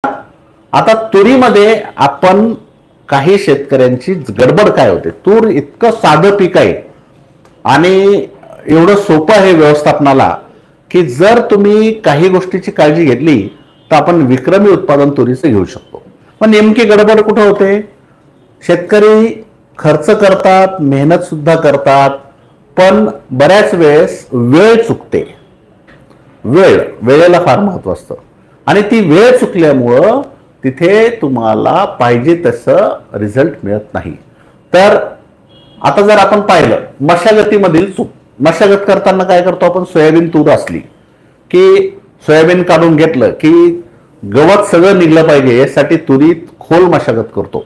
आता तुरीमध्ये आपण काही शेतकऱ्यांची गडबड काय होते, तूर इतकं साधं पीक आहे आणि एवढं सोपं आहे व्यवस्थापनाला की जर तुम्ही काही गोष्टीची काळजी घेतली तर आपण विक्रमी उत्पादन तुरीचं घेऊ शकतो. पण नेमकी गडबड कुठं होते? शेतकरी खर्च करतात, मेहनत सुद्धा करतात, पण बऱ्याच वेळेस वेळ चुकते. वेळेला फार महत्व असतं आणि ती वेळ चुकल्यामुळं तिथे तुम्हाला पाहिजे तसं रिझल्ट मिळत नाही. तर आता जर आपण पाहिलं मशागतीमधील चूक, मशागत करताना काय करतो आपण, सोयाबीन तूर असली की सोयाबीन काढून घेतलं की गवत सगळं निघलं पाहिजे यासाठी तुरीत खोल मशागत करतो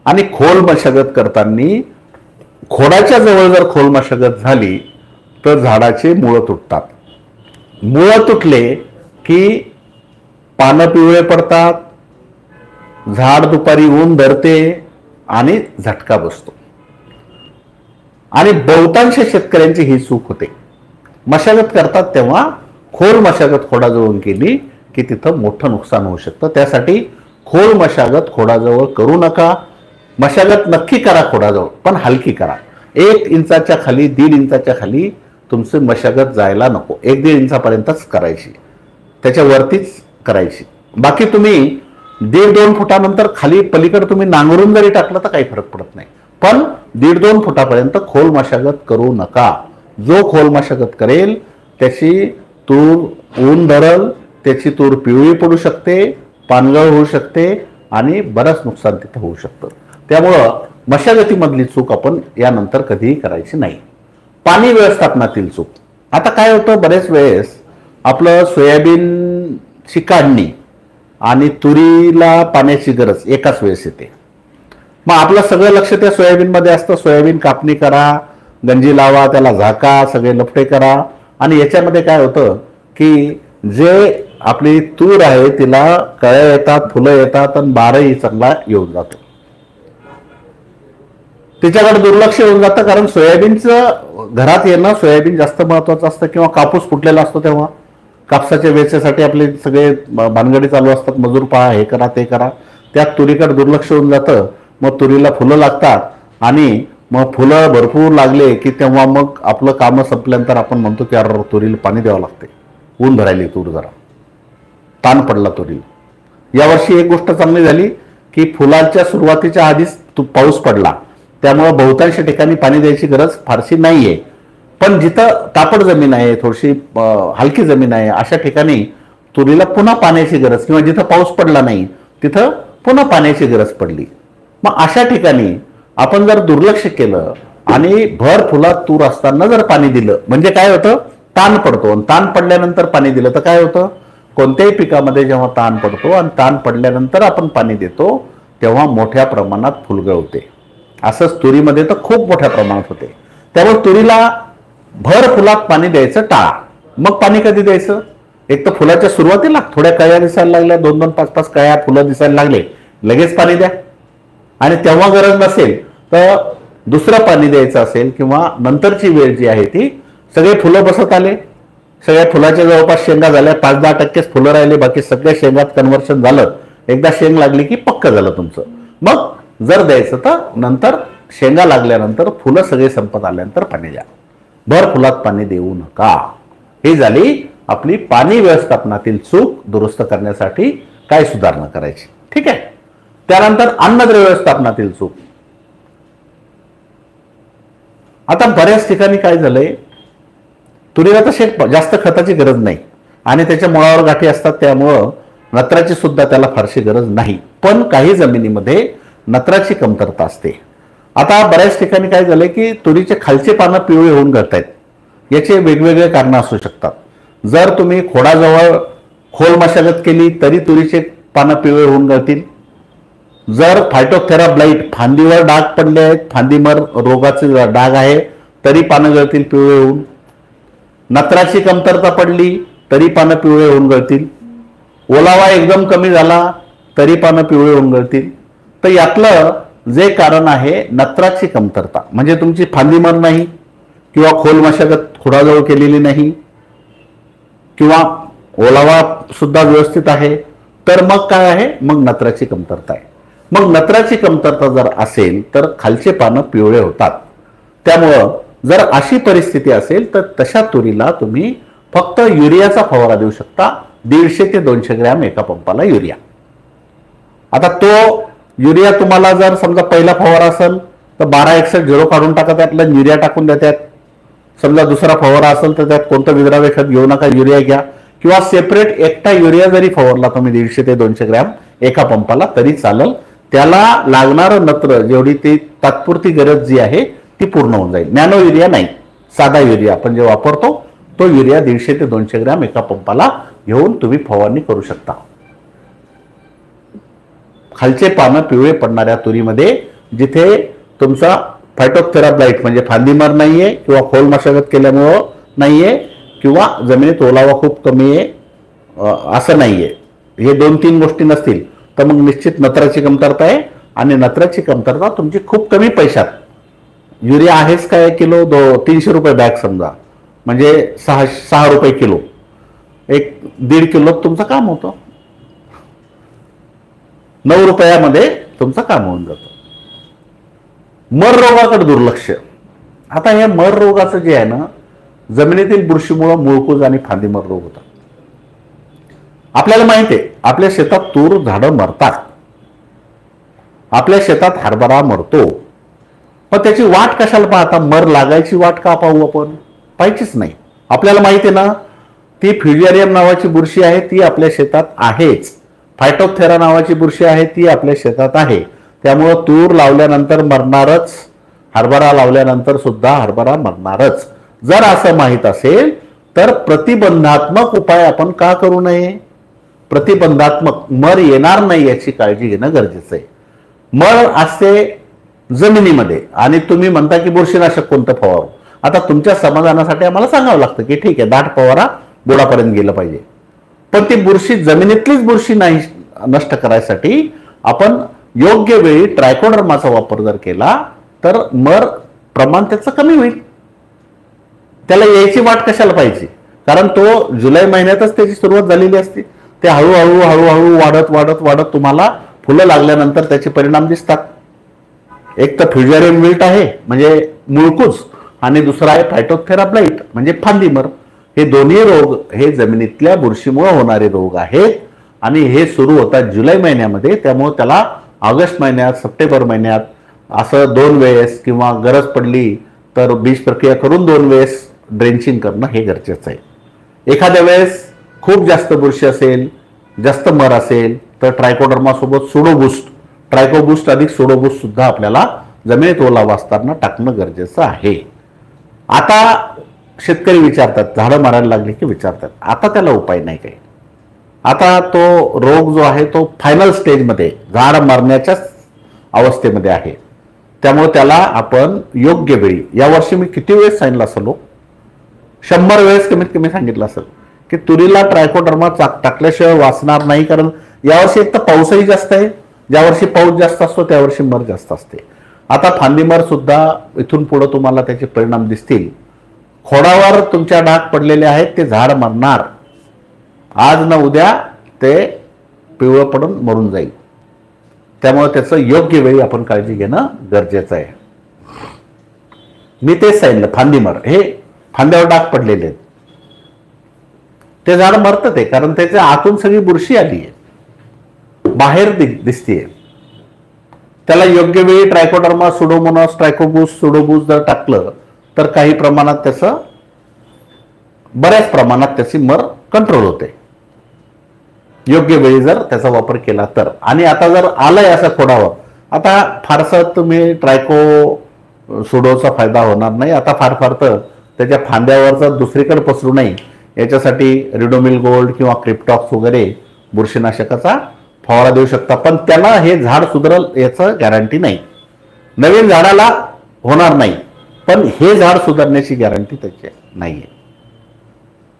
आणि खोल मशागत करताना खोडाच्या जवळ जर खोल मशागत झाली तर झाडाचे मुळं तुटतात. मुळं तुटले की पानं पिवळे पडतात, झाड दुपारी ऊन धरते आणि झटका बसतो. आणि बहुतांश शेतकऱ्यांची ही चूक होते. मशागत करतात तेव्हा खोल मशागत खोडाजवळ केली की तिथं मोठं नुकसान होऊ शकतं. त्यासाठी खोल मशागत खोडाजवळ करू नका. मशागत नक्की करा खोडाजवळ, पण हलकी करा. 1 इंचाच्या खाली, 1.5 इंचाच्या खाली तुमची मशागत जायला नको. 1-1.5 इंचापर्यंतच करायची, त्याच्या वरतीच करायची. बाकी तुम्ही 1.5-2 फुटानंतर खाली पलीकडे तुम्ही नांगरून जरी टाकलं तर काही फरक पडत नाही, पण 1.5-2 फुटापर्यंत खोल मशागत करू नका. जो खोल मशागत करेल त्याची तूर ऊन धरल, त्याची तूर पिवळी पडू शकते, पानगळ होऊ शकते आणि बरंच नुकसान तिथे होऊ शकतं. त्यामुळं मशागतीमधली चूक आपण यानंतर कधीही करायची नाही. पाणी व्यवस्थापनातील चूक. आता काय होतं, बरेच वेळेस आपलं सोयाबीनची काढणी आणि तुरीला पाण्याची गरज एकाच वेळेस येते. मग आपलं सगळं लक्ष त्या सोयाबीनमध्ये असतं. सोयाबीन कापणी करा, गंजी लावा, त्याला झाका, सगळे लफडे करा आणि याच्यामध्ये काय होतं की जे आपली तूर आहे तिला कळ्या येतात, फुलं येतात आणि बारही चांगला येऊन जातो. तिच्याकडे दुर्लक्ष होऊन जातं कारण सोयाबीनचं घरात येणं, सोयाबीन जास्त महत्वाचं असतं. किंवा कापूस फुटलेला असतो तेव्हा कापसाच्या वेचेसाठी आपले सगळे भानगडी चालू असतात, मजूर पहा, हे करा ते करा, त्यात तुरीकडे दुर्लक्ष होऊन जातं. मग तुरीला फुलं लागतात आणि मग फुलं भरपूर लागले की तेव्हा मग आपलं कामं संपल्यानंतर आपण म्हणतो की अरे तुरीला पाणी द्यावं लागते, ऊन भरायली तूर, जरा ताण पडला तुरीला. यावर्षी एक गोष्ट चांगली झाली की फुलांच्या सुरुवातीच्या आधीच पाऊस पडला, त्यामुळं बहुतांश ठिकाणी पाणी द्यायची गरज फारशी नाहीये. पण जिथं तापड जमीन आहे, थोडीशी हलकी जमीन आहे, अशा ठिकाणी तुरीला पुन्हा पाण्याची गरज, किंवा जिथं पाऊस पडला नाही तिथं पुन्हा पाण्याची गरज पडली. मग अशा ठिकाणी आपण जर दुर्लक्ष केलं आणि भर फुलात तूर असताना जर पाणी दिलं म्हणजे काय होतं, ताण पडतो. आणि ताण पडल्यानंतर पाणी दिलं तर काय होतं, कोणत्याही पिकामध्ये जेव्हा ताण पडतो आणि ताण पडल्यानंतर आपण पाणी देतो तेव्हा मोठ्या प्रमाणात फुलगळ होते. असंच तुरीमध्ये तर खूप मोठ्या प्रमाणात होते. त्यामुळे तुरीला भर फुलात पाणी द्यायचं टाळा. मग पाणी कधी द्यायचं, एक तर फुलाच्या सुरुवातीला थोड्या कळ्या दिसायला लागल्या, 2-2, 5-5 कळ्या फुलं दिसायला लागले, लगेच पाणी द्या. आणि तेव्हा गरज नसेल तर दुसरं पाणी द्यायचं असेल किंवा नंतरची वेळ जी आहे ती सगळे फुलं बसत आले, सगळ्या फुलाच्या जवळपास शेंगा झाल्या, 5-10% फुलं राहिले, बाकी सगळ्या शेंगात कन्व्हर्शन झालं, एकदा शेंग लागली की पक्क झालं तुमचं. मग जर द्यायचं तर नंतर शेंगा लागल्यानंतर फुलं सगळे संपत आल्यानंतर पाणी द्या, भर फुलात पाणी देऊ नका. ही झाली आपली पाणी व्यवस्थापनातील चूक दुरुस्त करण्यासाठी काय सुधारणा करायची. ठीक आहे. त्यानंतर अन्नद्रव्य व्यवस्थापनातील चूक. आता बऱ्याच ठिकाणी काय झालंय, तुरीला तसे जास्त खताची गरज नाही आणि त्याच्या मुळावर गाठी असतात, त्यामुळं नत्राची सुद्धा त्याला फारशी गरज नाही. पण काही जमिनीमध्ये नत्राची कमतरता असते. आता बऱ्याच ठिकाणी काय झालंय की तुरीचे खालचे पानं पिवळे होऊन गळतायत. याचे वेगवेगळे कारणं असू शकतात. जर तुम्ही खोडाजवळ खोल मशागत केली तरी तुरीचे पानं पिवळे होऊन गळतील. जर फायटोथेरा ब्लाइट, फांदीवर डाग पडले आहेत, फांदीमर रोगाचे डाग आहे, तरी पानं गळतील पिवळे होऊन. नत्राची कमतरता पडली तरी पानं पिवळे होऊन गळतील. ओलावा एकदम कमी झाला तरी पानं पिवळे होऊन गळतील. तर यातलं जे कारण आहे नत्राची कमतरता, म्हणजे तुमची फांदीमर नाही किंवा खोल मशागत खोडाजवळ केलेली नाही किंवा ओलावा सुद्धा व्यवस्थित आहे, तर मग काय आहे, मग नत्राची कमतरता आहे. मग नत्राची कमतरता जर असेल तर खालचे पानं पिवळे होतात. त्यामुळं जर अशी परिस्थिती असेल तर तशा तुरीला तुम्ही फक्त युरियाचा फवारा देऊ शकता, 150 ते 200 ग्रॅम एका पंपाला युरिया. आता तो युरिया तुम्हाला जर समजा पहिला फवारा असेल तर 1261 काढून टाका, त्यातला युरिया टाकून द्या. त्यात समजा दुसरा फवारा असेल तर त्यात कोणतं विद्राव्य खत घेऊ नका, युरिया घ्या. किंवा सेपरेट एकटा युरिया जरी फवारला तुम्ही 150 ते 200 ग्रॅम एका पंपाला तरी चालेल. त्याला लागणारं नत्र जेवढी ती तात्पुरती गरज जी आहे ती पूर्ण होऊन जाईल. नॅनो युरिया नाही, साधा युरिया आपण जे वापरतो तो युरिया 150 ते 200 ग्रॅम एका पंपाला घेऊन तुम्ही फवारणी करू शकता. खालचे पानं पिवळे पडणाऱ्या तुरीमध्ये जिथे तुमचा फायटोप्थेरा ब्लाइट म्हणजे फांदीमर नाहीये किंवा खोल मशागत केल्यामुळं नाहीये किंवा जमिनीत ओलावा खूप कमी आहे असं नाहीये, हे 2-3 गोष्टी नसतील तर मग निश्चित नत्राची कमतरता आहे. आणि नत्राची कमतरता तुमची खूप कमी पैशात, युरिया आहेच काय किलो 300 रुपये बॅग समजा, म्हणजे 6 रुपये किलो, 1.5 किलो तुमचं काम होतं, 9 रुपयामध्ये तुमचं काम होऊन जातं. मर रोगाकडे दुर्लक्ष. आता या मर रोगाचं जे आहे ना, जमिनीतील बुरशीमुळे मुळकूज आणि फांदीमर रोग होतात. आपल्याला माहिती आहे आपल्या शेतात तूर झाडं मरतात, आपल्या शेतात हरभरा मरतो, पण त्याची वाट कशाला पाहता? मर लागायची वाट का पाहू आपण? पाहिजेच नाही. आपल्याला माहिती आहे ना, ती फ्युजेरियम नावाची बुरशी आहे ती आपल्या शेतात आहेच, फायटोप्थेरा नावाची बुरशी आहे ती आपल्या शेतात आहे. त्यामुळं तूर लावल्यानंतर मरणारच, हरभरा लावल्यानंतर सुद्धा हरभरा मरणारच. जर असं माहीत असेल तर प्रतिबंधात्मक उपाय आपण का करू नये? प्रतिबंधात्मक, मर येणार नाही याची काळजी घेणं गरजेचं आहे. मर असते जमिनीमध्ये आणि तुम्ही म्हणता की बुरशीनाशक कोणतं फवारू. आता तुमच्या समाधानासाठी आम्हाला सांगावं लागतं की ठीक आहे दाट फवारा बुडापर्यंत गेलं पाहिजे, पण ती बुरशी जमिनीतलीच बुरशी नाही नष्ट करायसाठी आपण योग्य वेळी ट्रायकोडर्माचा वापर जर केला तर मर प्रमाण त्याचं कमी होईल. त्याला यायची वाट कशाला पाहिजे? कारण तो जुलै महिन्यातच त्याची सुरुवात झालेली असते. ते हळूहळू हळूहळू वाढत वाढत वाढत तुम्हाला फुलं लागल्यानंतर त्याचे परिणाम दिसतात. एक तर फ्युजेरियम विल्ट आहे म्हणजे मुळकूज, आणि दुसरा आहे फायटोप्थेरा ब्लाइट म्हणजे फांदीमर. हे दोन्ही रोग हे जमिनीतल्या बुरशीमुळे होणारे रोग आहेत आणि हे सुरू होतात जुलै महिन्यामध्ये. त्यामुळे त्याला ऑगस्ट महिन्यात, सप्टेंबर महिन्यात असं 2 वेळेस किंवा गरज पडली तर बीज प्रक्रिया करून 2 वेळेस ड्रेंचिंग करणं हे गरजेचं आहे. एखाद्या वेळेस खूप जास्त बुरशी असेल, जास्त मर असेल तर ट्रायकोडर्मा सोबत सुडोबूस्ट, ट्रायकोबूस्ट अधिक सुडोबूस्ट सुद्धा आपल्याला जमिनीत ओलावा असताना टाकणं गरजेचं आहे. आता शेतकरी विचारतात, झाडं मारायला लागली की विचारतात, आता त्याला उपाय नाही काही. आता तो रोग जो आहे तो फायनल स्टेजमध्ये, झाड मरण्याच्या अवस्थेमध्ये आहे. त्यामुळे त्याला आपण योग्य वेळी, यावर्षी मी किती वेळेस सांगितलं असेल, 100 वेळेस कमीत कमी सांगितलं असेल की तुरीला ट्रायकोडर्मा टाकल्याशिवाय वाचणार नाही. कारण यावर्षी एक तर पाऊसही जास्त आहे, ज्या वर्षी पाऊस जास्त असतो त्या वर्षी मर जास्त असते. आता फांदीमर सुद्धा इथून पुढे तुम्हाला त्याचे परिणाम दिसतील. खोडावर तुमच्या डाग पडलेले आहेत, ते झाड मरणार, आज न उद्या ते पिवळं पडून मरून जाईल. त्यामुळे त्याचं योग्य वेळी आपण काळजी घेणं गरजेचं आहे. मी तेच सांगितलं, फांदीमर हे फांद्यावर डाग पडलेले आहेत, ते झाड मरतं ते, कारण त्याच्या आतून सगळी बुरशी आली आहे, बाहेर दिसतीये. त्याला योग्य वेळी ट्रायकोडर्मा, सुडोमोनास, ट्रायकोबूस, सुडोबूस जर टाकलं तर काही प्रमाणात त्याचं, बऱ्याच प्रमाणात त्याची मर कंट्रोल होते, योग्य वेळी जर त्याचा वापर केला तर. आणि आता जर आलंय असं खोडावर, आता फारसं तुम्ही ट्रायको सुडोचा फायदा होणार नाही. आता फार तर त्याच्या फांद्यावरचा दुसरीकडे पसरू नये याच्यासाठी रिडोमिल गोल्ड किंवा क्रिप्टॉक्स वगैरे बुरशीनाशकाचा फवारा देऊ शकता. पण त्याला हे झाड सुधारल याचं गॅरंटी नाही. नवीन झाडाला होणार नाही, पण हे झाड सुधारण्याची गॅरंटी त्याची नाहीये.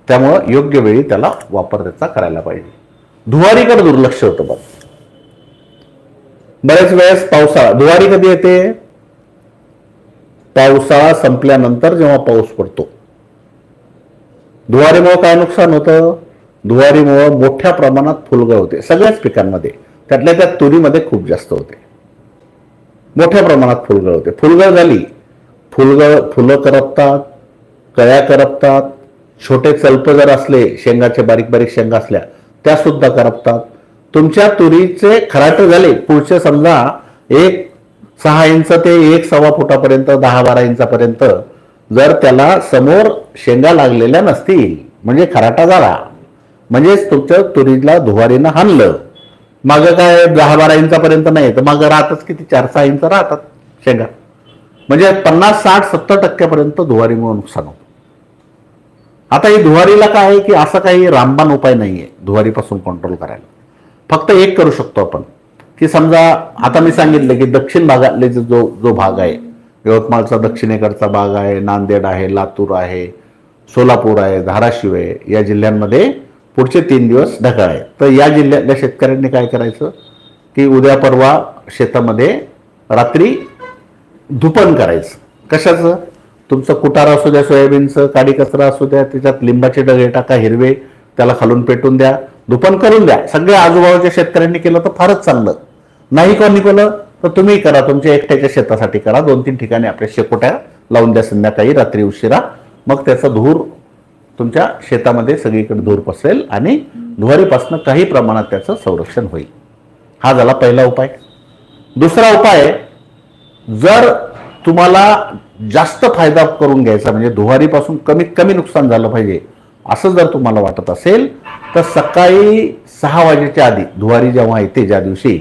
त्यामुळं योग्य वेळी त्याला वापर त्याचा करायला पाहिजे. धुवारीकडे दुर्लक्ष होतं बघ. बरेच वेळेस पावसाळा, धुवारी कधी येते? पावसाळा संपल्यानंतर जेव्हा पाऊस पडतो. धुवारीमुळे काय नुकसान होतं? धुवारीमुळे मोठ्या प्रमाणात फुलगळ होते सगळ्याच पिकांमध्ये, त्यातल्या त्या तुरीमध्ये खूप जास्त होते, मोठ्या प्रमाणात फुलगळ होते. फुलगळ झाली, फुलं करपतात, कळ्या करपतात, छोटे चलप जर असले, शेंगाचे बारीक बारीक शेंगा असल्या त्या सुद्धा करपतात. तुमच्या तुरीचे खराटे झाले, पुढचे समजा 1.6 इंच ते 1.25 फुटापर्यंत, 10-12 इंचापर्यंत जर त्याला समोर शेंगा लागलेल्या नसतील, म्हणजे खराटा झाला, म्हणजेच तुमच्या तुरीला धुवारीनं हाणलं. मागं काय 10-12 इंचापर्यंत नाही, तर मागं राहतच किती 4-6 इंच राहतात शेंगा, म्हणजे 50-60-70% धुवारीमुळे नुकसान होतं. आता ही धुवारीला काय आहे की असं काही रामबाण उपाय नाहीये धुवारीपासून कंट्रोल करायला. फक्त एक करू शकतो आपण की समजा आता मी सांगितलं की दक्षिण भागातले जो भाग आहे, यवतमाळचा दक्षिणेकडचा भाग आहे, नांदेड आहे, लातूर आहे, सोलापूर आहे, धाराशिव आहे, या जिल्ह्यांमध्ये पुढचे 3 दिवस ढगाळ आहे. तर या जिल्ह्यातल्या शेतकऱ्यांनी काय करायचं की उद्या परवा शेतामध्ये रात्री धुपण करायचं. कशाचं? तुमचं कुटार असू द्या, सोयाबीनचं काडी कचरा असू द्या, त्याच्यात लिंबाचे डगे टाका हिरवे, त्याला खालून पेटून द्या, धुपण करून द्या. सगळ्या आजूबाजूच्या शेतकऱ्यांनी केलं तर फारच चांगलं. नाही कोणी केलं तर तुम्ही करा, तुमच्या एकट्याच्या शेतासाठी करा. 2-3 ठिकाणी आपल्या शेकोट्या लावून द्या संध्याकाळी, रात्री उशिरा. मग त्याचा धूर तुमच्या शेतामध्ये सगळीकडे धूर पसरेल आणि धुवारीपासून काही प्रमाणात त्याचं संरक्षण होईल. हा झाला पहिला उपाय. दुसरा उपाय, जर तुम्हाला जास्त फायदा करून घ्यायचा, म्हणजे धुवारीपासून कमीत कमी नुकसान झालं पाहिजे असं जर तुम्हाला वाटत असेल, तर सकाळी 6 वाजेच्या आधी, धुवारी जेव्हा येते ज्या दिवशी,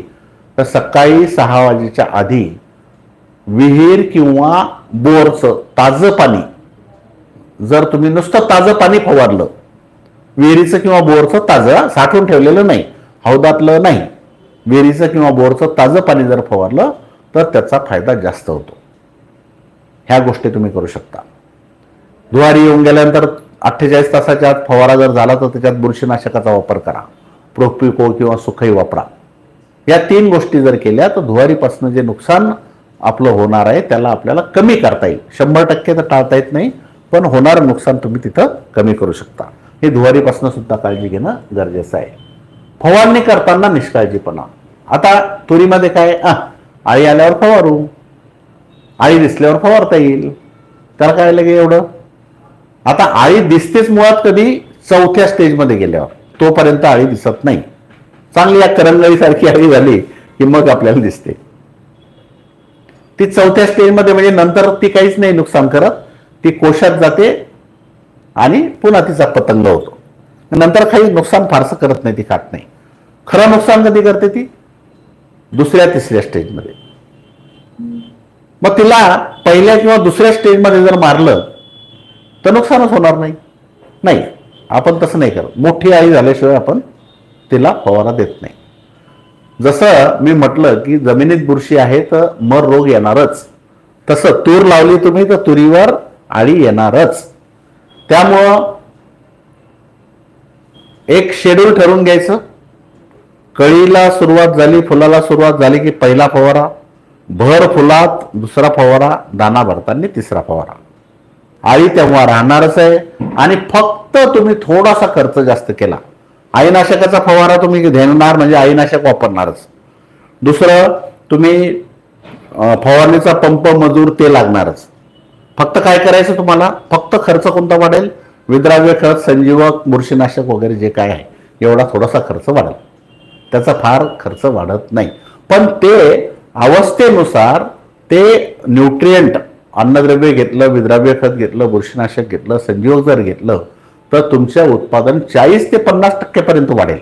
तर सकाळी 6 वाजेच्या आधी विहीर किंवा बोरचं ताजं पाणी, जर तुम्ही नुसतं ताजं पाणी फवारलं, विहिरीचं किंवा बोरचं ताजं, साठवून ठेवलेलं नाही, हौदातलं नाही, विहिरीचं किंवा बोरचं ताजं पाणी जर फवारलं तर त्याचा फायदा जास्त होतो. ह्या गोष्टी तुम्ही करू शकता. धुवारी येऊन गेल्यानंतर 48 तासाच्या आत फवारा जर झाला तर त्याच्यात बुरशीनाशकाचा वापर करा, प्रोपिको किंवा सुखई वापरा. या 3 गोष्टी जर केल्या तर धुवारीपासून जे नुकसान आपलं होणार आहे त्याला आपल्याला कमी करता येईल. 100% तर टाळता येत नाही, पण होणारं नुकसान तुम्ही तिथं कमी करू शकता. हे धुवारीपासून सुद्धा काळजी घेणं गरजेचं आहे. फवारणी करताना निष्काळजीपणा. आता तुरीमध्ये काय, आळी आल्यावर फवारू, आळी दिसल्यावर फवारता येईल, त्याला काय लगे एवढं. आता आळी दिसतेच मुळात कधी 4थ्या स्टेजमध्ये गेल्यावर, तोपर्यंत आळी दिसत नाही. चांगली या करंगळीसारखी आळी झाली की मग आपल्याला दिसते. ती 4थ्या स्टेजमध्ये, म्हणजे नंतर ती काहीच नाही नुकसान करत, ती कोशात जाते आणि पुन्हा तिचा पतंग होतो. नंतर काही नुकसान फारसं करत नाही, ती खात नाही. खरं नुकसान कधी करते ती? 2ऱ्या-3ऱ्या स्टेजमध्ये. मग तिला पहिल्या किंवा 2ऱ्या स्टेजमध्ये जर मारलं तर नुकसानच होणार नाही. नाही, आपण तसं नाही करत. मोठी आळी झाल्याशिवाय आपण तिला फवारा देत नाही. जसं मी म्हटलं की जमिनीत बुरशी आहे तर मर रोग येणारच, तसं तूर लावली तुम्ही तर तुरीवर आळी येणारच. त्यामुळं एक शेड्यूल ठरवून घ्यायचं. कळीला सुरुवात झाली, फुलाला सुरुवात झाली की पहिला फवारा, भर फुलात 2रा फवारा, दाना भरताना 3रा फवारा. आळी तेव्हा राहणारच आहे. आणि फक्त तुम्ही थोडासा खर्च जास्त केला, आळीनाशकाचा फवारा तुम्ही घेणार म्हणजे आळीनाशक वापरणारच. दुसरं, तुम्ही फवारणीचा पंप, मजूर ते लागणारच. फक्त काय करायचं तुम्हाला, फक्त खर्च कोणता वाढेल? विद्राव्य खत, संजीवक, बुरशीनाशक वगैरे जे काय आहे एवढा थोडासा खर्च वाढेल, त्याचा फार खर्च वाढत नाही. पण ते अवस्थेनुसार ते न्यूट्रिएंट, अन्नद्रव्य घेतलं, विद्राव्य खत घेतलं, बुरशीनाशक घेतलं, संजीवक जर घेतलं तर तुमचं उत्पादन 40 ते 50% पर्यंत वाढेल.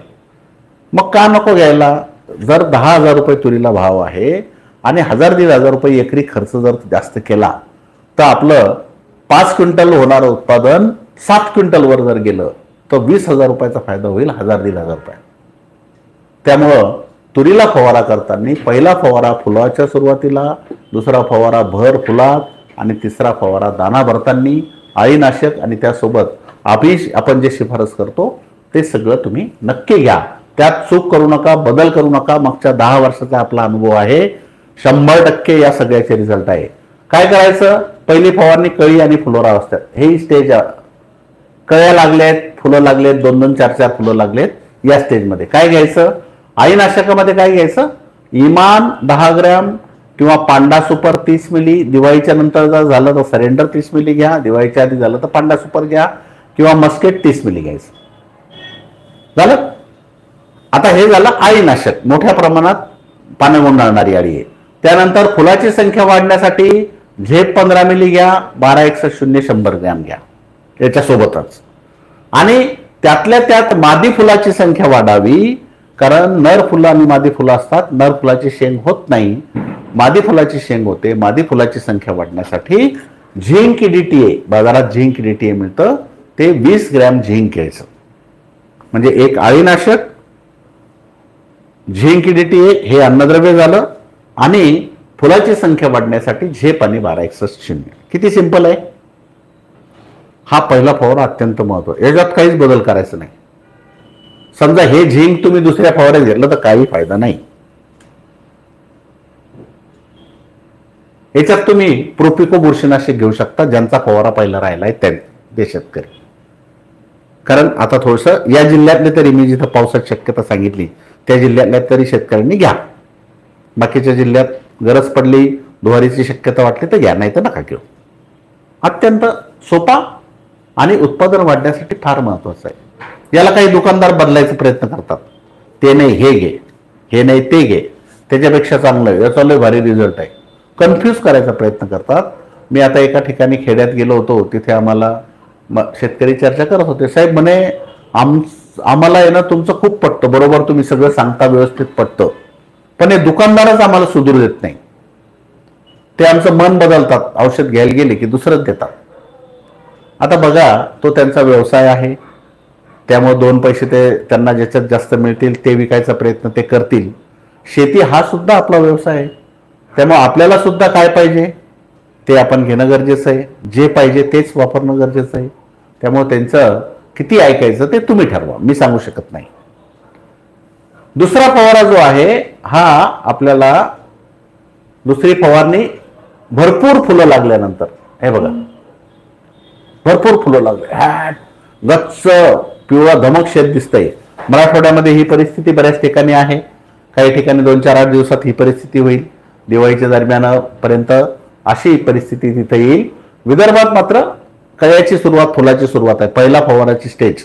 मग का नको घ्यायला? जर 10,000 रुपये तुरीला भाव आहे आणि 1,000-1,500 रुपये एकरी खर्च जर जास्त केला तर आपलं 5 क्विंटल होणारं उत्पादन 7 क्विंटलवर जर गेलं तर 20,000 रुपयाचा फायदा होईल, 1,000-1,500 रुपये. त्यामुळं तुरीला फवारा करताना पहिला फवारा फुलाच्या सुरुवातीला, 2रा फवारा भर फुलात आणि 3रा फवारा दाना भरताना, आळीनाशक आणि त्यासोबत आपण जे शिफारस करतो ते सगळं तुम्ही नक्की घ्या. त्यात चूक करू नका, बदल करू नका. मागच्या 10 वर्षाचा आपला अनुभव आहे, 100% या सगळ्याचे रिझल्ट आहे. काय करायचं? पहिली फवारणी कळी आणि फुलोरा अवस्थेत, हे स्टेज कळ्या लागल्यात, फुलं लागलेत, 2-2, 4-4 फुलं लागलेत, या स्टेजमध्ये काय घ्यायचं? आईनाशकामध्ये काय घ्यायचं? इमान 10 ग्रॅम किंवा पांडा सुपर 30 मिली. दिवाळीच्या नंतर जर झालं तर सरेंडर 30 मिली घ्या, दिवाळीच्या आधी झालं तर पांडा सुपर घ्या किंवा मस्केट 30 मिली घ्यायचं. झालं. आता हे झालं आईनाशक, मोठ्या प्रमाणात पानं गुंडाळणारी अळी आहे. त्यानंतर फुलाची संख्या वाढण्यासाठी झेप 15 मिली घ्या, 12-1-0 100 ग्रॅम घ्या याच्यासोबतच. आणि त्यातल्या त्यात मादी फुलाची संख्या वाढावी, कारण नर फुलं आणि मादी फुलं असतात. नर फुलाची शेंग होत नाही, मादी फुलाची शेंग होते. मादी फुलाची संख्या वाढण्यासाठी झिंक DTA, बाजारात झिंक DTA मिळतं, ते 20 ग्रॅम झिंक घ्यायचं. म्हणजे एक अळीनाशक, झिंक DTA हे अन्नद्रव्य झालं, आणि फुलाची संख्या वाढण्यासाठी झेप आणि 12-1-0. किती सिंपल आहे. हा पहिला फवारा अत्यंत महत्त्वाचा. याच्यात काहीच बदल करायचा नाही. समजा हे झिंक तुम्ही दुसऱ्या फवाऱ्यात घेतलं तर काही फायदा नाही. याच्यात तुम्ही प्रोपिको बुरशीनाशक घेऊ शकता, ज्यांचा फवारा पहिला राहिलाय ते शेतकरी. कारण आता थोडंसं या जिल्ह्यातले तरी, मी जिथं पावसाची शक्यता सांगितली त्या जिल्ह्यातल्या तरी शेतकऱ्यांनी घ्या. बाकीच्या जिल्ह्यात गरज पडली, दुवारीची शक्यता वाटली तर घ्या, नाही तर नका घेऊ. अत्यंत सोपा आणि उत्पादन वाढण्यासाठी फार महत्वाचं आहे. याला काही दुकानदार बदलायचा प्रयत्न करतात. ते नाही हे घे, हे नाही ते घे, त्याच्यापेक्षा चांगलं आहे, याचा लय भारी रिझल्ट आहे, कन्फ्यूज करायचा प्रयत्न करतात. मी आता एका ठिकाणी खेड्यात गेलो होतो, तिथे आम्हाला शेतकरी चर्चा करत होते. साहेब म्हणे आम्हाला आहे ना तुमचं खूप पटतं, बरोबर तुम्ही सगळं सांगता, व्यवस्थित पटतं, पण हे दुकानदारच आम्हाला सुधरू देत नाही. ते आमचं मन बदलतात, औषध घ्यायला गेले की दुसरंच देतात. आता बघा, तो त्यांचा व्यवसाय आहे, त्यामुळे 2 पैसे ते त्यांना ज्याच्यात जास्त मिळतील ते विकायचा प्रयत्न ते करतील. शेती हा सुद्धा आपला व्यवसाय आहे, त्यामुळे आपल्याला सुद्धा काय पाहिजे ते आपण घेणं गरजेचं आहे, जे पाहिजे तेच वापरणं गरजेचं आहे. त्यामुळे त्यांचं किती ऐकायचं ते तुम्ही ठरवा, मी सांगू शकत नाही. दुसरा फवारा जो आहे हा आपल्याला, दुसरी फवारणी भरपूर फुलं लागल्यानंतर, हे बघा भरपूर फुलं लागले, गच्च पिवळा धमक शेत दिसतंय. मराठवाड्यामध्ये ही परिस्थिती बऱ्याच ठिकाणी आहे, काही ठिकाणी 2-4-8 दिवसात ही परिस्थिती होईल. दिवाळीच्या दरम्यान पर्यंत अशी परिस्थिती तिथे येईल. विदर्भात मात्र कळ्याची सुरुवात, फुलाची सुरुवात आहे, पहिला फवाराची स्टेज.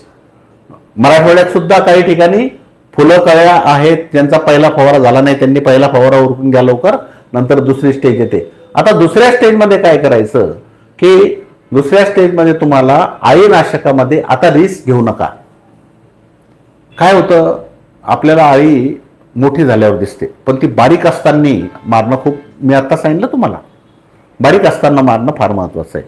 मराठवाड्यात सुद्धा काही ठिकाणी फुलं कळ्या आहेत, ज्यांचा पहिला फवारा झाला नाही त्यांनी पहिला फवारा उरकून घ्या लवकर, नंतर दुसरी स्टेज येते. आता दुसऱ्या स्टेजमध्ये काय करायचं की दुसऱ्या स्टेजमध्ये तुम्हाला अळीनाशकामध्ये आता रिस्क घेऊ नका. काय होतं, आपल्याला अळी मोठी झाल्यावर दिसते, पण ती बारीक असताना मारणं खूप, मी आता सांगितलं तुम्हाला, बारीक असताना मारणं फार महत्वाचं आहे.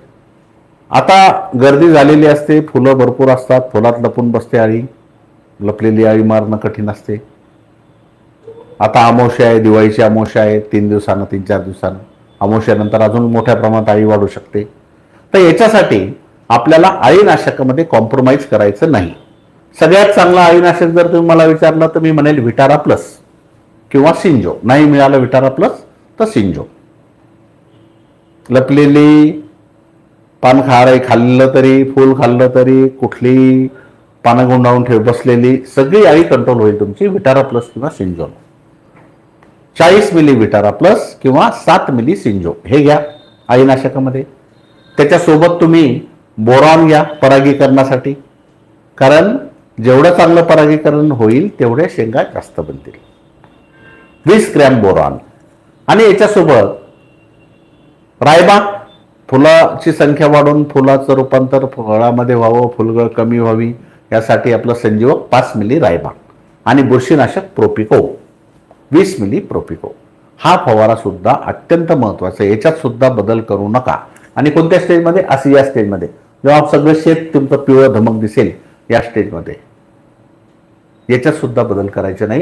आता गर्दी झालेली असते, फुलं भरपूर असतात, फुलात लपून बसते अळी, लपलेली अळी मारणं कठीण असते. आता अमावस्या आहे, दिवाळीची अमावस्या आहे, 3 दिवसानं 3-4 दिवसानं, अमावस्यानंतर अजून मोठ्या प्रमाणात अळी वाढू शकते. तर याच्यासाठी आपल्याला अळीनाशकामध्ये कॉम्प्रोमाइज करायचं नाही. सगळ्यात चांगला अळीनाशक जर तुम्ही मला विचारलं तर मी म्हणेल विटारा प्लस किंवा सिंजो. नाही मिळालं विटारा प्लस तर सिंजो. लपलेली पान खाल्लं तरी, फूल खाल्लं तरी, कुठली पानं गुंडाळून बसलेली सगळी अळी कंट्रोल होईल तुमची विटारा प्लस किंवा सिंजो. 40 मिली विटारा प्लस किंवा 7 मिली सिंजो हे घ्या अळीनाशकामध्ये. त्याच्यासोबत तुम्ही बोरॉन घ्या परागीकरणासाठी, कारण जेवढं चांगलं परागीकरण होईल तेवढ्या शेंगा जास्त बनतील. 20 ग्रॅम बोरॉन. आणि याच्यासोबत रायबा, फुलाची संख्या वाढून फुलाचं रूपांतर फळामध्ये व्हावं, फुलगळ कमी व्हावी यासाठी आपलं संजीवक 5 मिली रायबा. आणि बुरशीनाशक प्रोपिको 20 मिली प्रोपिको. हा फवारा सुद्धा अत्यंत महत्वाचा आहे, याच्यात सुद्धा बदल करू नका. आणि कोणत्या स्टेजमध्ये, असं या स्टेजमध्ये, जेव्हा सगळं शेत तुमचं पिवळं धमक दिसेल या स्टेजमध्ये, याच्यात सुद्धा बदल करायचे नाही.